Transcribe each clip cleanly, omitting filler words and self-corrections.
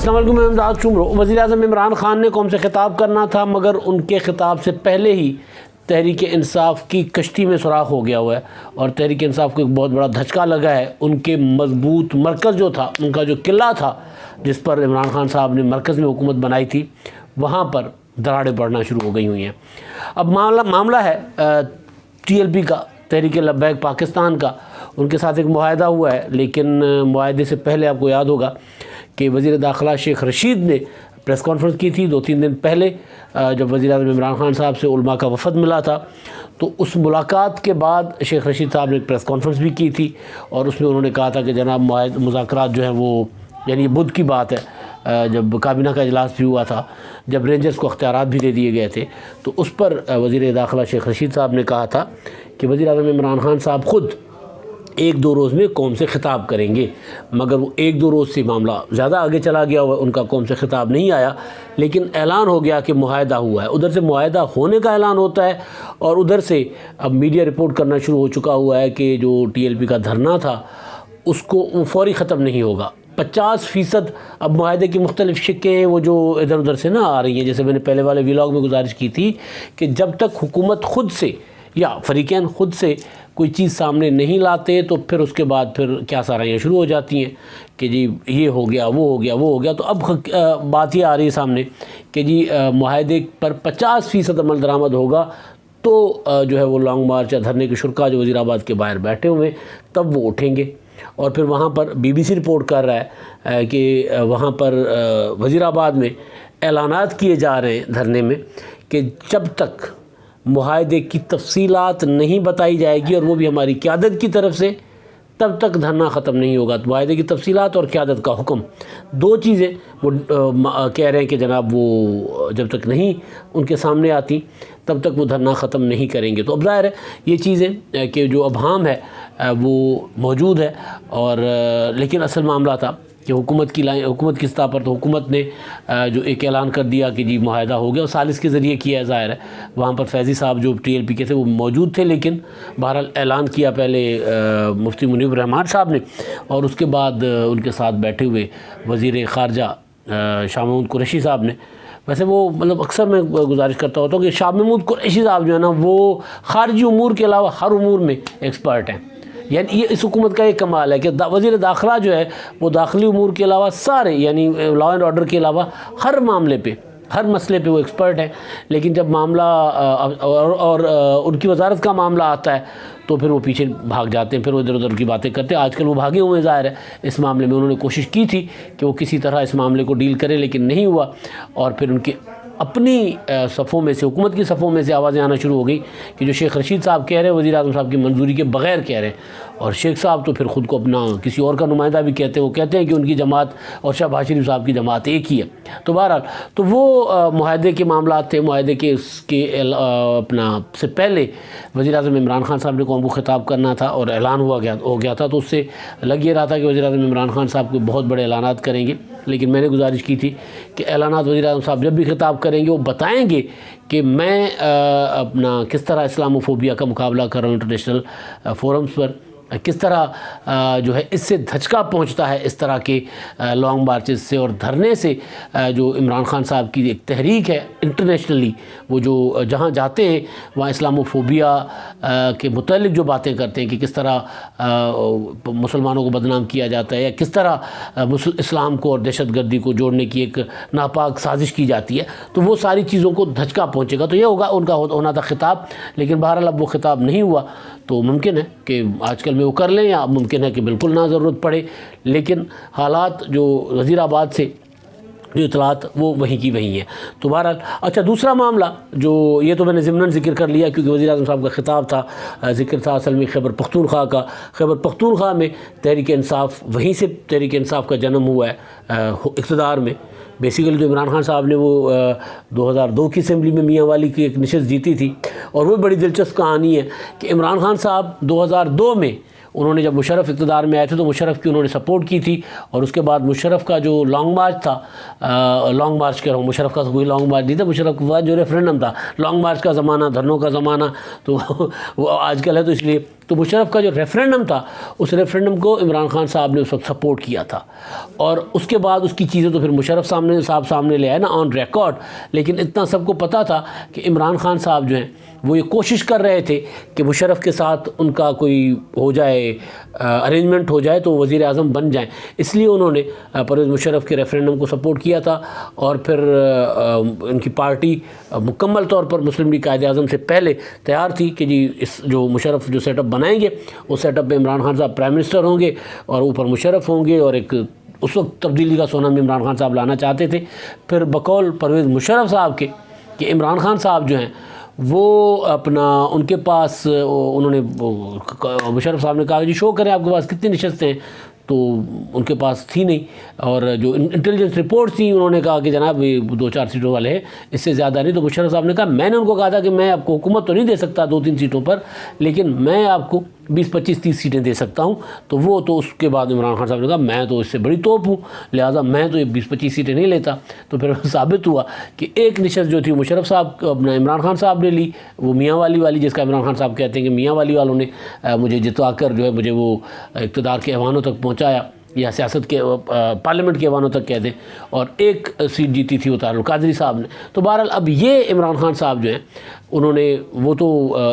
السلام علیکم، میں امداد چمرو۔ وزیر اعظم عمران خان نے قوم سے خطاب کرنا تھا، مگر ان کے خطاب سے پہلے ہی تحریک انصاف کی کشتی میں سوراخ ہو گیا ہوا ہے اور تحریک انصاف کو ایک بہت بڑا دھچکا لگا ہے۔ ان کے مضبوط مرکز جو تھا، ان کا جو قلعہ تھا جس پر عمران خان صاحب نے مرکز میں حکومت بنائی تھی، وہاں پر دراڑیں پڑنا شروع ہو گئی ہوئی ہیں۔ اب معاملہ ہے ٹی ایل پی کا، تحریک لبیک پاکستان کا۔ ان کے ساتھ ایک معاہدہ ہوا ہے، لیکن معاہدے سے پہلے آپ کو یاد ہوگا کہ وزیر داخلہ شیخ رشید نے پریس کانفرنس کی تھی 2-3 دن پہلے، جب وزیر اعظم عمران خان صاحب سے علماء کا وفد ملا تھا، تو اس ملاقات کے بعد شیخ رشید صاحب نے ایک پریس کانفرنس بھی کی تھی اور اس میں انہوں نے کہا تھا کہ جناب مذاکرات جو ہیں وہ، یعنی بدھ کی بات ہے، جب کابینہ کا اجلاس بھی ہوا تھا، جب رینجرز کو اختیارات بھی دے دیے گئے تھے، تو اس پر وزیر داخلہ شیخ رشید صاحب نے کہا تھا کہ وزیر اعظم عمران خان صاحب خود 1-2 روز میں قوم سے خطاب کریں گے، مگر وہ 1-2 روز سے معاملہ زیادہ آگے چلا گیا ہوا، ان کا قوم سے خطاب نہیں آیا، لیکن اعلان ہو گیا کہ معاہدہ ہوا ہے۔ ادھر سے معاہدہ ہونے کا اعلان ہوتا ہے اور ادھر سے اب میڈیا رپورٹ کرنا شروع ہو چکا ہوا ہے کہ جو ٹی ایل پی کا دھرنا تھا اس کو وہ فوری ختم نہیں ہوگا۔ 50% اب معاہدے کی مختلف شکیں وہ جو ادھر ادھر سے نہ آ رہی ہیں، جیسے میں نے پہلے والے ویلاگ میں گزارش کی تھی کہ جب تک حکومت خود سے یا فریقین خود سے کوئی چیز سامنے نہیں لاتے تو پھر اس کے بعد پھر کیا سارائیاں شروع ہو جاتی ہیں کہ جی یہ ہو گیا، وہ ہو گیا، وہ ہو گیا۔ تو اب بات یہ آ رہی ہے سامنے کہ جی معاہدے پر 50% عمل درآمد ہوگا تو جو ہے وہ لانگ مارچ یا دھرنے کے شرکا جو وزیر آباد کے باہر بیٹھے ہوئے تب وہ اٹھیں گے۔ اور پھر وہاں پر BBC رپورٹ کر رہا ہے کہ وہاں پر وزیر آباد میں اعلانات کیے جا رہے ہیں دھرنے میں کہ جب تک معاہدے کی تفصیلات نہیں بتائی جائے گی اور وہ بھی ہماری قیادت کی طرف سے، تب تک دھرنا ختم نہیں ہوگا۔ معاہدے کی تفصیلات اور قیادت کا حکم، 2 چیزیں وہ کہہ رہے ہیں کہ جناب وہ جب تک نہیں ان کے سامنے آتی تب تک وہ دھرنا ختم نہیں کریں گے۔ تو اب ظاہر ہے یہ چیزیں کہ جو ابہام ہے وہ موجود ہے، اور لیکن اصل معاملہ تھا کہ حکومت کی سطح پر تو حکومت نے جو ایک اعلان کر دیا کہ جی معاہدہ ہو گیا، اور ثالث کے ذریعے کیا ہے۔ ظاہر ہے وہاں پر فیضی صاحب جو ٹی ایل پی کے تھے وہ موجود تھے، لیکن بہرحال اعلان کیا پہلے مفتی منیب الرحمان صاحب نے، اور اس کے بعد ان کے ساتھ بیٹھے ہوئے وزیر خارجہ شاہ محمود قریشی صاحب نے۔ ویسے وہ مطلب اکثر میں گزارش کرتا ہوتا ہوں کہ شاہ محمود قریشی صاحب جو ہے نا وہ خارجی امور کے علاوہ ہر امور میں ایکسپرٹ ہیں۔ یعنی یہ اس حکومت کا ایک کمال ہے کہ وزیر داخلہ جو ہے وہ داخلی امور کے علاوہ سارے، یعنی لا اینڈ آرڈر کے علاوہ ہر معاملے پہ، ہر مسئلے پہ وہ ایکسپرٹ ہیں، لیکن جب معاملہ اور ان کی وزارت کا معاملہ آتا ہے تو پھر وہ پیچھے بھاگ جاتے ہیں، پھر وہ ادھر ادھر کی باتیں کرتے ہیں۔ آج کل وہ بھاگے ہوئے، ظاہر ہے اس معاملے میں انہوں نے کوشش کی تھی کہ وہ کسی طرح اس معاملے کو ڈیل کریں، لیکن نہیں ہوا، اور پھر ان کے اپنی صفوں میں سے، حکومت کی صفوں میں سے آوازیں آنا شروع ہو گئی کہ جو شیخ رشید صاحب کہہ رہے ہیں وزیر اعظم صاحب کی منظوری کے بغیر کہہ رہے ہیں، اور شیخ صاحب تو پھر خود کو اپنا کسی اور کا نمائندہ بھی کہتے ہیں، وہ کہتے ہیں کہ ان کی جماعت اور شہباز شریف صاحب کی جماعت ایک ہی ہے۔ تو بہرحال تو وہ معاہدے کے معاملات تھے۔ معاہدے کے اپنا سے پہلے وزیر اعظم عمران خان صاحب نے قوم کو خطاب کرنا تھا اور اعلان ہو گیا تھا، تو اس سے لگ یہ رہا تھا کہ وزیر اعظم عمران خان صاحب کوئی بہت بڑے اعلانات کریں گے، لیکن میں نے گزارش کی تھی کہ اعلانات وزیر اعظم صاحب جب بھی خطاب کریں گے وہ بتائیں گے کہ میں اپنا کس طرح اسلاموفوبیا کا مقابلہ کر رہا ہوں انٹرنیشنل فورمز پر، کس طرح جو ہے اس سے دھچکا پہنچتا ہے اس طرح کے لانگ مارچز سے اور دھرنے سے۔ جو عمران خان صاحب کی ایک تحریک ہے انٹرنیشنلی، وہ جو جہاں جاتے ہیں وہاں اسلاموفوبیا کے متعلق جو باتیں کرتے ہیں کہ کس طرح مسلمانوں کو بدنام کیا جاتا ہے، یا کس طرح اسلام کو اور دہشت گردی کو جوڑنے کی ایک ناپاک سازش کی جاتی ہے، تو وہ ساری چیزوں کو دھچکا پہنچے گا۔ تو یہ ہوگا ان کا ہونا تھا خطاب، لیکن بہرحال اب وہ خطاب نہیں ہوا، تو ممکن ہے کہ آج کل میں وہ کر لیں، یا ممکن ہے کہ بالکل نہ ضرورت پڑے، لیکن حالات جو وزیر آباد سے جو اطلاعات وہ وہیں کی وہیں ہیں۔ تو بہرحال اچھا، دوسرا معاملہ جو یہ تو میں نے ضمناً ذکر کر لیا کیونکہ وزیر اعظم صاحب کا خطاب تھا، ذکر تھا اصل میں خیبر پختونخوا کا۔ خیبر پختونخوا میں تحریک انصاف، وہیں سے تحریک انصاف کا جنم ہوا ہے اقتدار میں۔ بیسیکلی جو عمران خان صاحب نے وہ 2002 کی اسمبلی میں میاں والی کی ایک نشست جیتی تھی، اور وہ بڑی دلچسپ کہانی ہے کہ عمران خان صاحب 2002 میں انہوں نے جب مشرف اقتدار میں آئے تھے تو مشرف کی انہوں نے سپورٹ کی تھی، اور اس کے بعد مشرف کا جو لانگ مارچ تھا، لانگ مارچ کہہ رہا ہوں، مشرف کا کوئی لانگ مارچ نہیں تھا، مشرف کے بعد جو ریفرینڈم تھا، لانگ مارچ کا زمانہ، دھرنوں کا زمانہ تو وہ آج کل ہے، تو اس لیے تو مشرف کا جو ریفرینڈم تھا اس ریفرینڈم کو عمران خان صاحب نے اس وقت سپورٹ کیا تھا، اور اس کے بعد اس کی چیزیں تو پھر مشرف صاحب سامنے لے آئے نا آن ریکارڈ، لیکن اتنا سب کو پتہ تھا کہ عمران خان صاحب جو ہیں وہ یہ کوشش کر رہے تھے کہ مشرف کے ساتھ ان کا کوئی ہو جائے، ارینجمنٹ ہو جائے تو وزیر اعظم بن جائیں، اس لیے انہوں نے پرویز مشرف کے ریفرینڈم کو سپورٹ کیا تھا، اور پھر ان کی پارٹی مکمل طور پر مسلم لیگ قائد اعظم سے پہلے تیار تھی کہ جی اس جو مشرف جو سیٹ اپ بنائیں گے اس سیٹ اپ میں عمران خان صاحب پرائم منسٹر ہوں گے اور اوپر مشرف ہوں گے، اور ایک اس وقت تبدیلی کا سونا میں عمران خان صاحب لانا چاہتے تھے۔ پھر بقول پرویز مشرف صاحب کے کہ عمران خان صاحب جو ہیں وہ اپنا ان کے پاس انہوں نے مشرف صاحب نے کہا کہ جی شو کریں آپ کے پاس کتنی نشستیں ہیں، تو ان کے پاس تھی نہیں، اور جو انٹیلیجنس رپورٹس تھیں انہوں نے کہا کہ جناب یہ 2-4 سیٹوں والے ہیں، اس سے زیادہ نہیں۔ تو مشرف صاحب نے کہا میں نے ان کو کہا تھا کہ میں آپ کو حکومت تو نہیں دے سکتا 2-3 سیٹوں پر، لیکن میں آپ کو 20-25-30 سیٹیں دے سکتا ہوں۔ تو وہ تو اس کے بعد عمران خان صاحب نے کہا میں تو اس سے بڑی توپ ہوں، لہٰذا میں تو یہ 20-25 سیٹیں نہیں لیتا۔ تو پھر ثابت ہوا کہ ایک نشست جو تھی مشرف صاحب اپنا عمران خان صاحب نے لی، وہ میاں والی جس کا عمران خان صاحب کہتے ہیں کہ میاں والی والوں نے مجھے جتوا کر جو ہے مجھے وہ اقتدار کے ایوانوں تک پہنچایا، یا سیاست کے پارلیمنٹ کے ایوانوں تک کہہ دیں، اور ایک سیٹ جیتی تھی وہ طاہر القادری صاحب نے۔ تو بہرحال اب یہ عمران خان صاحب جو ہیں انہوں نے وہ تو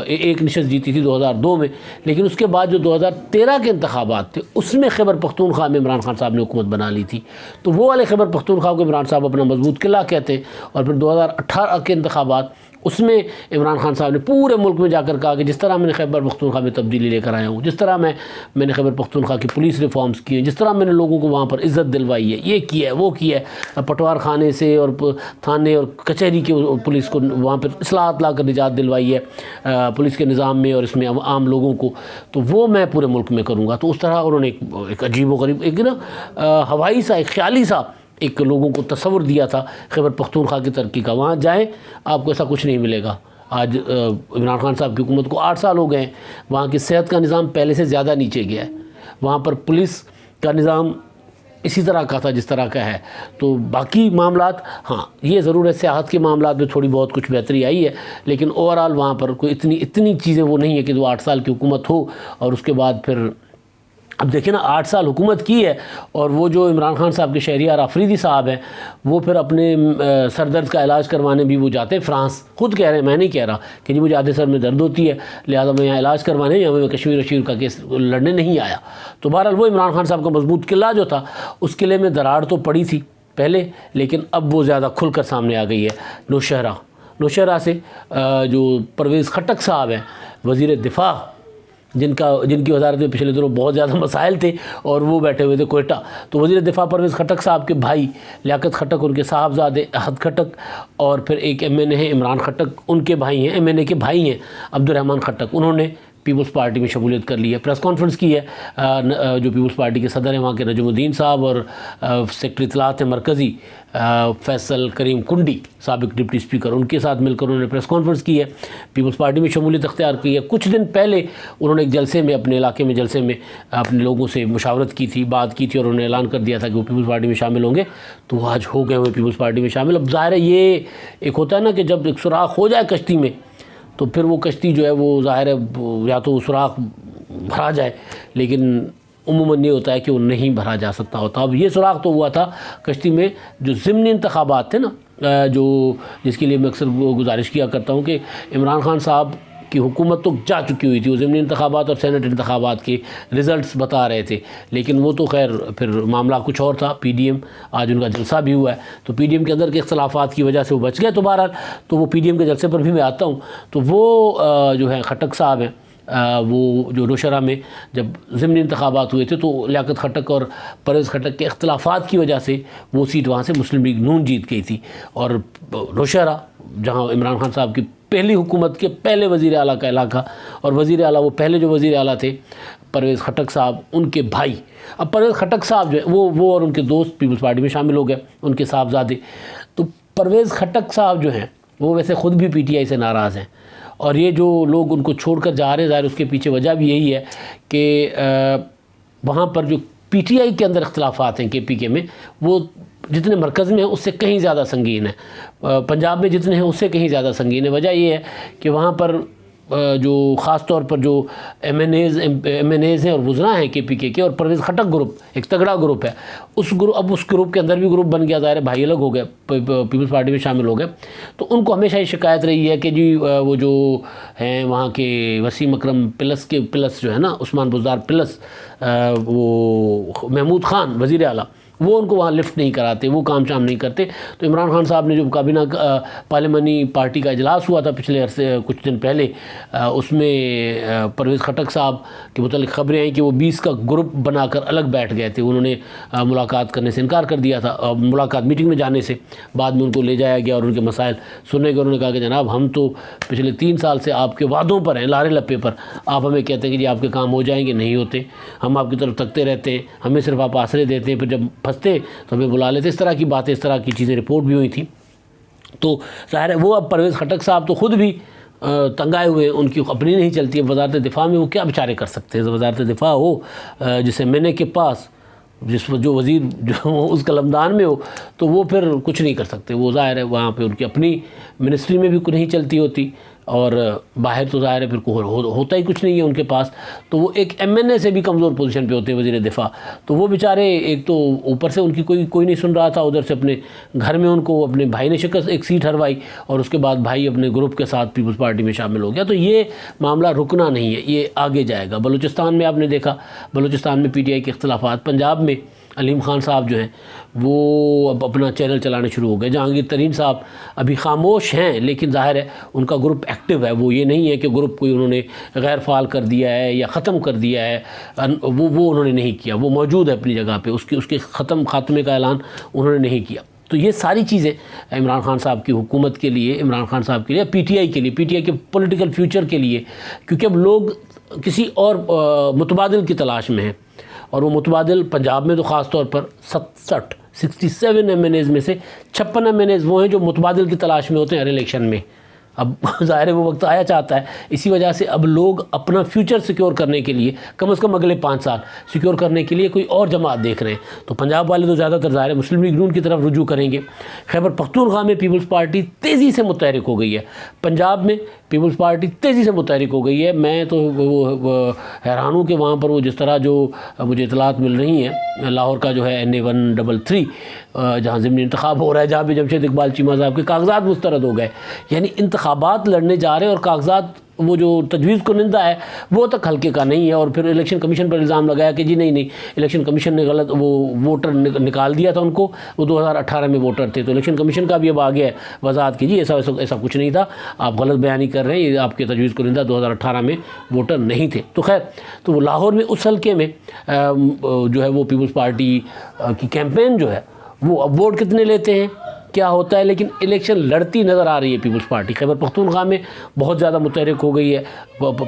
ایک نشست جیتی تھی 2002 میں، لیکن اس کے بعد جو 2013 کے انتخابات تھے اس میں خیبر پختونخوا میں عمران خان صاحب نے حکومت بنا لی تھی، تو وہ والے خیبر پختونخوا کو عمران صاحب اپنا مضبوط قلعہ کہتے ہیں۔ اور پھر 2018 کے انتخابات اس میں عمران خان صاحب نے پورے ملک میں جا کر کہا کہ جس طرح میں نے خیبر پختونخوا میں تبدیلی لے کر آیا ہوں، جس طرح میں نے خیبر پختونخوا کی پولیس ریفارمز کی ہیں، جس طرح میں نے لوگوں کو وہاں پر عزت دلوائی ہے، یہ کیا ہے وہ کیا ہے، پٹوار خانے سے اور تھانے اور کچہری کے پولیس کو وہاں پر اصلاحات لا کر نجات دلوائی ہے پولیس کے نظام میں اور اس میں عام لوگوں کو، تو وہ میں پورے ملک میں کروں گا۔ تو اس طرح انہوں نے ایک عجیب و غریب ایک نا ہوائی سا ایک خیالی سا ایک لوگوں کو تصور دیا تھا خیبر پختونخوا کی ترقی کا، وہاں جائیں آپ کو ایسا کچھ نہیں ملے گا۔ آج عمران خان صاحب کی حکومت کو 8 سال ہو گئے ہیں، وہاں کی صحت کا نظام پہلے سے زیادہ نیچے گیا ہے، وہاں پر پولیس کا نظام اسی طرح کا تھا جس طرح کا ہے۔ تو باقی معاملات ہاں یہ ضرور ہے سیاحت کے معاملات میں تھوڑی بہت کچھ بہتری آئی ہے، لیکن اوورآل وہاں پر کوئی اتنی چیزیں وہ نہیں ہے کہ وہ 8 سال کی حکومت ہو اور اس کے بعد پھر اب دیکھیں نا 8 سال حکومت کی ہے، اور وہ جو عمران خان صاحب کے شہریار آفریدی صاحب ہیں وہ پھر اپنے سر درد کا علاج کروانے بھی وہ جاتے ہیں فرانس، خود کہہ رہے ہیں میں نہیں کہہ رہا کہ جی مجھے آدھے سر میں درد ہوتی ہے لہٰذا میں یہاں علاج کروانے یا میں کشمیر وشیر کا کیس لڑنے نہیں آیا۔ تو بہرحال وہ عمران خان صاحب کا مضبوط قلعہ جو تھا اس قلعے میں دراڑ تو پڑی تھی پہلے، لیکن اب وہ زیادہ کھل کر سامنے آ گئی ہے۔ نوشہرہ سے جو پرویز خٹک صاحب ہیں وزیر دفاع، جن کی وزارت میں پچھلے دنوں بہت زیادہ مسائل تھے اور وہ بیٹھے ہوئے تھے کوئٹہ، تو وزیر دفاع پرویز خٹک صاحب کے بھائی لیاقت خٹک، ان کے صاحبزادے احد خٹک، اور پھر ایک ایم این اے ہیں عمران خٹک، ان کے بھائی ہیں، ایم این اے کے بھائی ہیں عبد الرحمن خٹک، انہوں نے پیپلز پارٹی میں شمولیت کر لی ہے۔ پریس کانفرنس کی ہے جو پیپلز پارٹی کے صدر ہیں وہاں کے نجم الدین صاحب، اور سیکرٹری اطلاعات مرکزی فیصل کریم کنڈی سابق ڈپٹی اسپیکر، ان کے ساتھ مل کر انہوں نے پریس کانفرنس کی ہے، پیپلز پارٹی میں شمولیت اختیار کی ہے۔ کچھ دن پہلے انہوں نے ایک جلسے میں اپنے علاقے میں جلسے میں اپنے لوگوں سے مشاورت کی تھی، بات کی تھی، اور انہوں نے اعلان کر دیا تھا کہ وہ پیپلز پارٹی میں شامل ہوں گے، تو وہ آج ہو گئے ہوئے پیپلز پارٹی میں شامل۔ اب ظاہر ہے یہ ایک ہوتا ہے نا کہ جب ایک سوراخ ہو جائے کشتی میں تو پھر وہ کشتی جو ہے وہ ظاہر ہے یا تو وہ سوراخ بھرا جائے، لیکن عموماً یہ ہوتا ہے کہ وہ نہیں بھرا جا سکتا ہوتا۔ اب یہ سوراخ تو ہوا تھا کشتی میں جو ضمنی انتخابات تھے نا، جس کے لیے میں اکثر گزارش کیا کرتا ہوں کہ عمران خان صاحب کی حکومت تو جا چکی ہوئی تھی، وہ ضمنی انتخابات اور سینٹ انتخابات کے رزلٹس بتا رہے تھے، لیکن وہ تو خیر پھر معاملہ کچھ اور تھا۔ پی ڈی ایم آج ان کا جلسہ بھی ہوا ہے، تو پی ڈی ایم کے اندر کے اختلافات کی وجہ سے وہ بچ گئے، تو بہرحال تو وہ پی ڈی ایم کے جلسے پر بھی میں آتا ہوں، تو وہ جو ہیں خٹک صاحب ہیں وہ جو نوشہرہ میں جب ضمنی انتخابات ہوئے تھے تو لیاقت خٹک اور پرویز خٹک کے اختلافات کی وجہ سے وہ سیٹ وہاں سے مسلم لیگ نون جیت گئی تھی، اور نوشہرہ جہاں عمران خان صاحب کی پہلی حکومت کے پہلے وزیر اعلیٰ کا علاقہ، اور وزیر اعلیٰ وہ پہلے جو وزیر اعلیٰ تھے پرویز خٹک صاحب، ان کے بھائی، اب پرویز خٹک صاحب جو ہے وہ اور ان کے دوست پیپلز پارٹی میں شامل ہو گئے، ان کے صاحبزادے۔ تو پرویز خٹک صاحب جو ہیں وہ ویسے خود بھی پی ٹی آئی سے ناراض ہیں، اور یہ جو لوگ ان کو چھوڑ کر جا رہے ہیں، ظاہر اس کے پیچھے وجہ بھی یہی ہے کہ وہاں پر جو پی ٹی آئی کے اندر اختلافات ہیں کے پی کے میں، وہ جتنے مرکز میں ہیں اس سے کہیں زیادہ سنگین ہے، پنجاب میں جتنے ہیں اس سے کہیں زیادہ سنگین ہے۔ وجہ یہ ہے کہ وہاں پر جو خاص طور پر جو ایم این ایز ہیں اور وزراء ہیں کے پی کے اور پرویز خٹک گروپ ایک تگڑا گروپ ہے، اب اس گروپ کے اندر بھی گروپ بن گیا، ظاہر ہے بھائی الگ ہو گئے، پیپلز پارٹی میں شامل ہو گئے، تو ان کو ہمیشہ یہ شکایت رہی ہے کہ جی وہ جو ہیں وہاں کے وسیم اکرم پلس جو ہے نا، عثمان بزدار پلس، وہ محمود خان وزیر اعلیٰ، وہ ان کو وہاں لفٹ نہیں کراتے، وہ کام شام نہیں کرتے۔ تو عمران خان صاحب نے جو کابینہ پارلیمانی پارٹی کا اجلاس ہوا تھا پچھلے عرصے کچھ دن پہلے، اس میں پرویز خٹک صاحب کے متعلق خبریں آئیں کہ وہ 20 کا گروپ بنا کر الگ بیٹھ گئے تھے، انہوں نے ملاقات کرنے سے انکار کر دیا تھا، ملاقات میٹنگ میں جانے سے۔ بعد میں ان کو لے جایا گیا اور ان کے مسائل سننے کے، انہوں نے کہا کہ جناب ہم تو پچھلے 3 سال سے آپ کے وعدوں پر ہیں، لارے لپے پر، آپ ہمیں کہتے ہیں کہ جی آپ کے کام ہو جائیں گے، نہیں ہوتے، ہم آپ کی طرف تکتے رہتے ہیں، ہمیں صرف آپ آسرے دیتے ہیں، پھر جب پھنستے تو ہمیں بلا لیتے۔ اس طرح کی باتیں، اس طرح کی چیزیں رپورٹ بھی ہوئی تھیں۔ تو ظاہر ہے وہ اب پرویز خٹک صاحب تو خود بھی تنگ آئے ہوئے، ان کی اپنی نہیں چلتی ہے وزارت دفاع میں، وہ کیا بیچارے کر سکتے ہیں؟ وزارت دفاع ہو جسے میں نے کے پاس جو وزیر جو اس قلمدان میں ہو، تو وہ پھر کچھ نہیں کر سکتے، وہ ظاہر ہے وہاں پہ ان کی اپنی منسٹری میں بھی نہیں چلتی ہوتی، اور باہر تو ظاہر ہے پھر ہوتا ہی کچھ نہیں ہے ان کے پاس، تو وہ ایک ایم این اے سے بھی کمزور پوزیشن پہ ہوتے ہیں وزیر دفاع۔ تو وہ بیچارے ایک تو اوپر سے ان کی کوئی نہیں سن رہا تھا، ادھر سے اپنے گھر میں ان کو اپنے بھائی نے شکست ایک سیٹ ہروائی، اور اس کے بعد بھائی اپنے گروپ کے ساتھ پیپلز پارٹی میں شامل ہو گیا۔ تو یہ معاملہ رکنا نہیں ہے، یہ آگے جائے گا۔ بلوچستان میں آپ نے دیکھا، بلوچستان میں پی ٹی آئی کے اختلافات، پنجاب میں علیم خان صاحب جو ہیں وہ اب اپنا چینل چلانے شروع ہو گئے، جہانگیر ترین صاحب ابھی خاموش ہیں، لیکن ظاہر ہے ان کا گروپ ایکٹیو ہے، وہ یہ نہیں ہے کہ گروپ کوئی انہوں نے غیر فعال کر دیا ہے یا ختم کر دیا ہے، وہ انہوں نے نہیں کیا، وہ موجود ہے اپنی جگہ پہ، اس کے خاتمے کا اعلان انہوں نے نہیں کیا۔ تو یہ ساری چیزیں عمران خان صاحب کی حکومت کے لیے، عمران خان صاحب کے لیے، پی ٹی آئی کے لیے، پی ٹی آئی کے پولیٹیکل فیوچر کے لیے، کیونکہ اب لوگ کسی اور متبادل کی تلاش میں ہیں، اور وہ متبادل پنجاب میں تو خاص طور پر 67 ایم این ایز میں سے 56 ایم این ایز وہ ہیں جو متبادل کی تلاش میں ہوتے ہیں ہر الیکشن میں۔ اب ظاہر ہے وہ وقت آیا چاہتا ہے، اسی وجہ سے اب لوگ اپنا فیوچر سیکیور کرنے کے لیے، کم از کم اگلے 5 سال سیکیور کرنے کے لیے کوئی اور جماعت دیکھ رہے ہیں۔ تو پنجاب والے تو زیادہ تر ظاہر ہے مسلم لیگ نون کی طرف رجوع کریں گے۔ خیبر پختونخوا میں پیپلز پارٹی تیزی سے متحرک ہو گئی ہے، پنجاب میں پیپلز پارٹی تیزی سے متحرک ہو گئی ہے۔ میں تو حیران ہوں کہ وہاں پر وہ جس طرح جو مجھے اطلاعات مل رہی ہیں، لاہور کا جو ہے NA-133 جہاں ضمنی انتخاب ہو رہا ہے، جہاں پہ جمشید اقبال چیمہ صاحب کے کاغذات مسترد ہو گئے، یعنی انتخابات لڑنے جا رہے ہیں اور کاغذات وہ جو تجویز کنندہ ہے وہ تک ہلکے کا نہیں ہے، اور پھر الیکشن کمیشن پر الزام لگایا کہ جی نہیں الیکشن کمیشن نے غلط وہ ووٹر نکال دیا تھا ان کو، وہ 2018 میں ووٹر تھے، تو الیکشن کمیشن کا بھی اب آگے ہے وضاحت کی جی ایسا کچھ نہیں تھا، آپ غلط بیانی کر رہے ہیں، یہ آپ کے تجویز کنندہ 2018 میں ووٹر نہیں تھے۔ تو خیر، تو وہ لاہور میں اس حلقے میں جو ہے وہ پیپلز پارٹی کی کیمپین جو ہے وہ اب ووٹ کتنے لیتے ہیں کیا ہوتا ہے، لیکن الیکشن لڑتی نظر آ رہی ہے پیپلز پارٹی۔ خیبر پختونخوا میں بہت زیادہ متحرک ہو گئی ہے،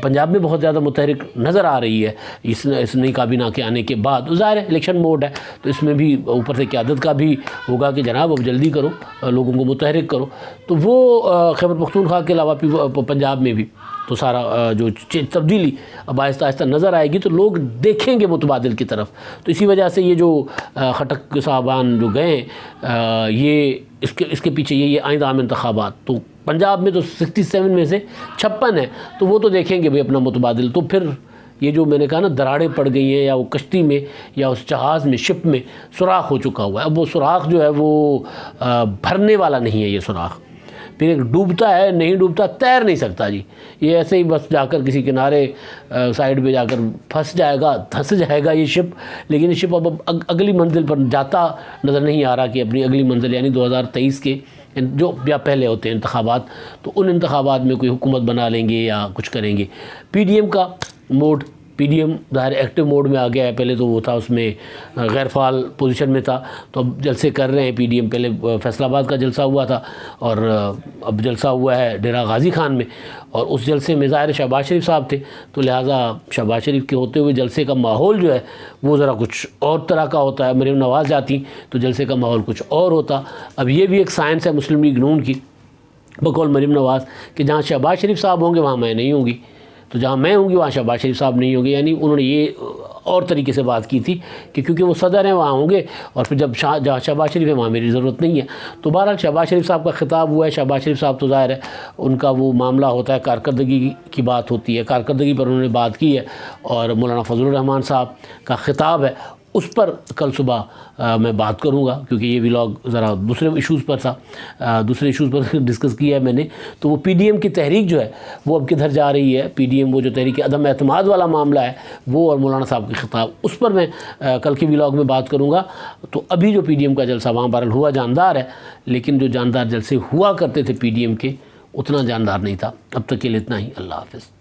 پنجاب میں بہت زیادہ متحرک نظر آ رہی ہے اس نئی کابینہ کے آنے کے بعد۔ ظاہر ہے الیکشن موڈ ہے، تو اس میں بھی اوپر سے قیادت کا بھی ہوگا کہ جناب اب جلدی کرو، لوگوں کو متحرک کرو۔ تو وہ خیبر پختونخوا کے علاوہ پنجاب میں بھی تو سارا جو تبدیلی اب آہستہ آہستہ نظر آئے گی، تو لوگ دیکھیں گے متبادل کی طرف۔ تو اسی وجہ سے یہ جو خٹک صاحبان جو گئے یہ اس کے پیچھے یہ آئندہ عام انتخابات، تو پنجاب میں تو 67 میں سے 56 ہیں، تو وہ تو دیکھیں گے بھئی اپنا متبادل۔ تو پھر یہ جو میں نے کہا نا دراڑیں پڑ گئی ہیں، یا وہ کشتی میں یا اس جہاز میں شپ میں سوراخ ہو چکا ہوا ہے، اب وہ سوراخ جو ہے وہ بھرنے والا نہیں ہے، یہ سوراخ پھر ایک ڈوبتا ہے، نہیں ڈوبتا، تیر نہیں سکتا جی، یہ ایسے ہی بس جا کر کسی کنارے سائڈ پہ جا کر پھنس جائے گا، دھنس جائے گا یہ شپ، لیکن یہ شپ اب اگلی منزل پر جاتا نظر نہیں آ رہا کہ اپنی اگلی منزل یعنی 2023 کے جو یا پہلے ہوتے ہیں انتخابات، تو ان انتخابات میں کوئی حکومت بنا لیں گے یا کچھ کریں گے۔ پی ڈی ایم کا موڈ، پی ڈی ایم ظاہر ایکٹیو موڈ میں آ گیا ہے، پہلے تو وہ تھا اس میں غیر فعال پوزیشن میں تھا، تو اب جلسے کر رہے ہیں پی ڈی ایم۔ پہلے فیصل آباد کا جلسہ ہوا تھا، اور اب جلسہ ہوا ہے ڈیرہ غازی خان میں، اور اس جلسے میں ظاہر شہباز شریف صاحب تھے، تو لہٰذا شہباز شریف کے ہوتے ہوئے جلسے کا ماحول جو ہے وہ ذرا کچھ اور طرح کا ہوتا ہے، مریم نواز جاتی تو جلسے کا ماحول کچھ اور ہوتا۔ اب یہ بھی ایک سائنس ہے مسلم لیگ نون کی بقول مریم نواز کہ جہاں شہباز شریف صاحب ہوں گے وہاں میں نہیں ہوں گی، تو جہاں میں ہوں گی وہاں شہباز شریف صاحب نہیں ہوں گے. یعنی انہوں نے یہ اور طریقے سے بات کی تھی کہ کیونکہ وہ صدر ہیں وہاں ہوں گے، اور پھر جب جہاں شہباز شریف ہے وہاں میری ضرورت نہیں ہے. تو بہرحال شہباز شریف صاحب کا خطاب ہوا ہے. شہباز شریف صاحب تو ظاہر ہے ان کا وہ معاملہ ہوتا ہے، کارکردگی کی بات ہوتی ہے، کارکردگی پر انہوں نے بات کی ہے. اور مولانا فضل الرحمان صاحب کا خطاب ہے اس پر کل صبح میں بات کروں گا، کیونکہ یہ ولاگ ذرا دوسرے ایشوز پر تھا، دوسرے ایشوز پر ڈسکس کیا ہے میں نے. تو وہ پی ڈی ایم کی تحریک جو ہے وہ اب کدھر جا رہی ہے، پی ڈی ایم وہ جو تحریک عدم اعتماد والا معاملہ ہے وہ، اور مولانا صاحب کے خطاب، اس پر میں کل کے ولاگ میں بات کروں گا. تو ابھی جو پی ڈی ایم کا جلسہ وہاں بہرحال ہوا جاندار ہے، لیکن جو جاندار جلسے ہوا کرتے تھے پی ڈی ایم کے اتنا جاندار نہیں تھا. اب تک کے لیے اتنا ہی. اللہ حافظ.